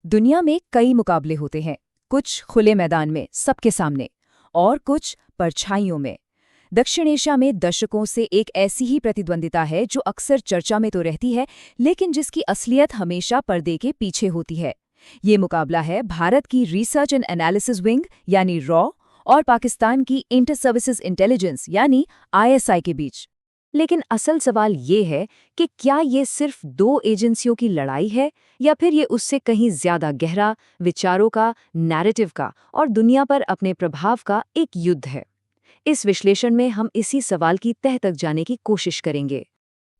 दुनिया में कई मुकाबले होते हैं, कुछ खुले मैदान में सबके सामने और कुछ परछाइयों में। दक्षिण एशिया में दशकों से एक ऐसी ही प्रतिद्वंदिता है जो अक्सर चर्चा में तो रहती है, लेकिन जिसकी असलियत हमेशा पर्दे के पीछे होती है। ये मुकाबला है भारत की रिसर्च एंड एनालिसिस विंग यानी रॉ और पाकिस्तान की इंटर सर्विसेज इंटेलिजेंस यानी ISI के बीच। लेकिन असल सवाल ये है कि क्या ये सिर्फ दो एजेंसियों की लड़ाई है या फिर ये उससे कहीं ज्यादा गहरा, विचारों का, नैरेटिव का और दुनिया पर अपने प्रभाव का एक युद्ध है। इस विश्लेषण में हम इसी सवाल की तह तक जाने की कोशिश करेंगे।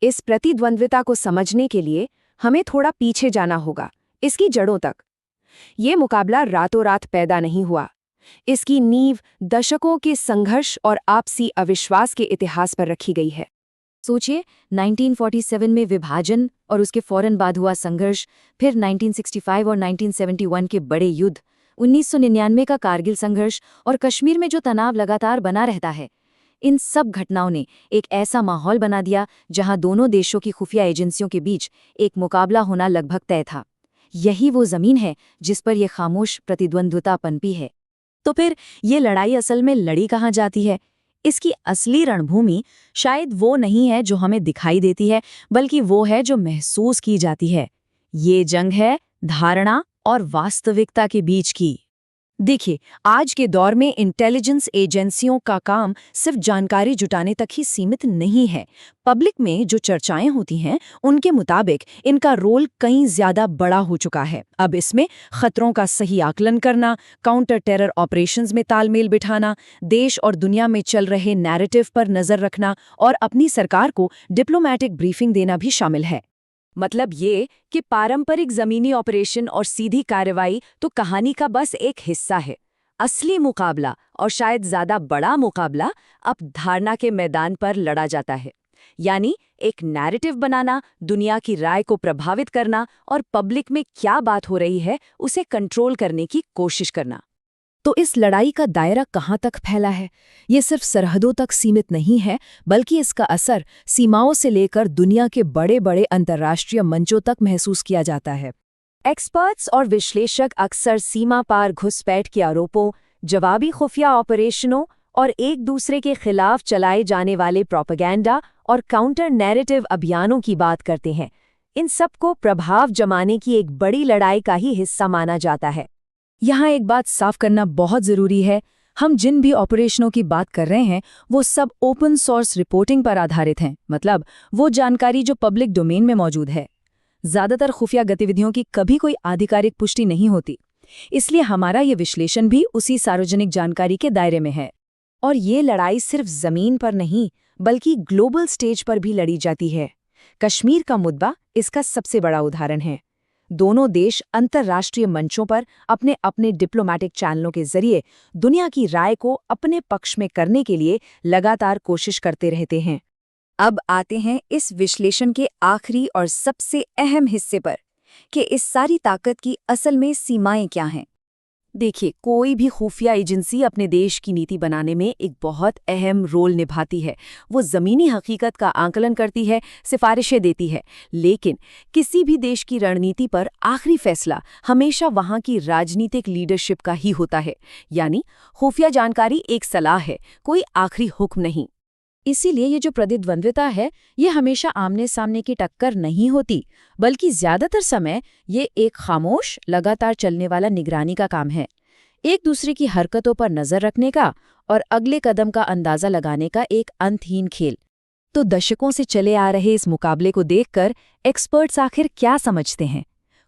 इस प्रतिद्वंद्विता को समझने के लिए हमें थोड़ा पीछे जाना होगा, इसकी जड़ों तक। ये मुकाबला रातों रात पैदा नहीं हुआ। इसकी नींव दशकों के संघर्ष और आपसी अविश्वास के इतिहास पर रखी गई है। सोचिए, 1947 में विभाजन और उसके फौरन बाद हुआ संघर्ष, फिर 1965 और 1971 के बड़े युद्ध, 1999 का कारगिल संघर्ष और कश्मीर में जो तनाव लगातार बना रहता है। इन सब घटनाओं ने एक ऐसा माहौल बना दिया जहां दोनों देशों की खुफिया एजेंसियों के बीच एक मुकाबला होना लगभग तय था। यही वो जमीन है जिस पर यह खामोश प्रतिद्वंद्विता पनपी है। तो फिर ये लड़ाई असल में लड़ी कहाँ जाती है? इसकी असली रणभूमि शायद वो नहीं है जो हमें दिखाई देती है, बल्कि वो है जो महसूस की जाती है। ये जंग है धारणा और वास्तविकता के बीच की। देखिए, आज के दौर में इंटेलिजेंस एजेंसियों का काम सिर्फ जानकारी जुटाने तक ही सीमित नहीं है। पब्लिक में जो चर्चाएं होती हैं, उनके मुताबिक इनका रोल कहीं ज्यादा बड़ा हो चुका है। अब इसमें खतरों का सही आकलन करना, काउंटर टेरर ऑपरेशंस में तालमेल बिठाना, देश और दुनिया में चल रहे नैरेटिव पर नजर रखना और अपनी सरकार को डिप्लोमैटिक ब्रीफिंग देना भी शामिल है। मतलब ये कि पारंपरिक जमीनी ऑपरेशन और सीधी कार्रवाई तो कहानी का बस एक हिस्सा है। असली मुकाबला, और शायद ज्यादा बड़ा मुकाबला, अब धारणा के मैदान पर लड़ा जाता है। यानी एक नैरेटिव बनाना, दुनिया की राय को प्रभावित करना और पब्लिक में क्या बात हो रही है उसे कंट्रोल करने की कोशिश करना। तो इस लड़ाई का दायरा कहाँ तक फैला है? ये सिर्फ सरहदों तक सीमित नहीं है, बल्कि इसका असर सीमाओं से लेकर दुनिया के बड़े बड़े अंतर्राष्ट्रीय मंचों तक महसूस किया जाता है। एक्सपर्ट्स और विश्लेषक अक्सर सीमा पार घुसपैठ के आरोपों, जवाबी खुफिया ऑपरेशनों और एक दूसरे के खिलाफ चलाए जाने वाले प्रोपेगेंडा और काउंटर नैरेटिव अभियानों की बात करते हैं। इन सबको प्रभाव जमाने की एक बड़ी लड़ाई का ही हिस्सा माना जाता है। यहाँ एक बात साफ करना बहुत ज़रूरी है, हम जिन भी ऑपरेशनों की बात कर रहे हैं वो सब ओपन सोर्स रिपोर्टिंग पर आधारित हैं, मतलब वो जानकारी जो पब्लिक डोमेन में मौजूद है। ज़्यादातर खुफिया गतिविधियों की कभी कोई आधिकारिक पुष्टि नहीं होती, इसलिए हमारा ये विश्लेषण भी उसी सार्वजनिक जानकारी के दायरे में है। और ये लड़ाई सिर्फ ज़मीन पर नहीं, बल्कि ग्लोबल स्टेज पर भी लड़ी जाती है। कश्मीर का मुद्दा इसका सबसे बड़ा उदाहरण है। दोनों देश अंतर्राष्ट्रीय मंचों पर अपने अपने डिप्लोमैटिक चैनलों के जरिए दुनिया की राय को अपने पक्ष में करने के लिए लगातार कोशिश करते रहते हैं। अब आते हैं इस विश्लेषण के आखिरी और सबसे अहम हिस्से पर कि इस सारी ताकत की असल में सीमाएं क्या हैं। देखिए, कोई भी खुफिया एजेंसी अपने देश की नीति बनाने में एक बहुत अहम रोल निभाती है। वो ज़मीनी हकीकत का आकलन करती है, सिफारिशें देती है, लेकिन किसी भी देश की रणनीति पर आखिरी फैसला हमेशा वहाँ की राजनीतिक लीडरशिप का ही होता है। यानी खुफिया जानकारी एक सलाह है, कोई आखिरी हुक्म नहीं। इसीलिए ये जो प्रतिद्वंद्विता है, ये हमेशा आमने सामने की टक्कर नहीं होती, बल्कि ज्यादातर समय ये एक खामोश, लगातार चलने वाला निगरानी का काम है। एक दूसरे की हरकतों पर नजर रखने का और अगले कदम का अंदाजा लगाने का एक अंतहीन खेल। तो दशकों से चले आ रहे इस मुकाबले को देखकर एक्सपर्ट्स आखिर क्या समझते हैं?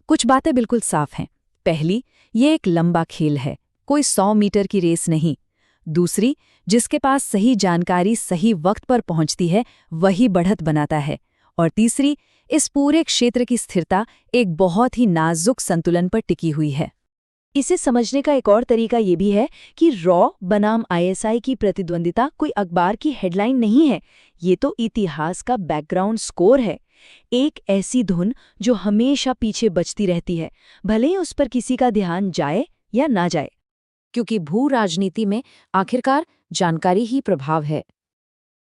कुछ बातें बिल्कुल साफ हैं। पहली, ये एक लंबा खेल है, कोई 100 मीटर की रेस नहीं। दूसरी, जिसके पास सही जानकारी सही वक्त पर पहुंचती है वही बढ़त बनाता है। और तीसरी, इस पूरे क्षेत्र की स्थिरता एक बहुत ही नाजुक संतुलन पर टिकी हुई है। इसे समझने का एक और तरीका ये भी है कि रॉ बनाम ISI की प्रतिद्वंदिता कोई अखबार की हेडलाइन नहीं है, ये तो इतिहास का बैकग्राउंड स्कोर है। एक ऐसी धुन जो हमेशा पीछे बजती रहती है, भले ही उस पर किसी का ध्यान जाए या ना जाए, क्योंकि भू राजनीति में आखिरकार जानकारी ही प्रभाव है।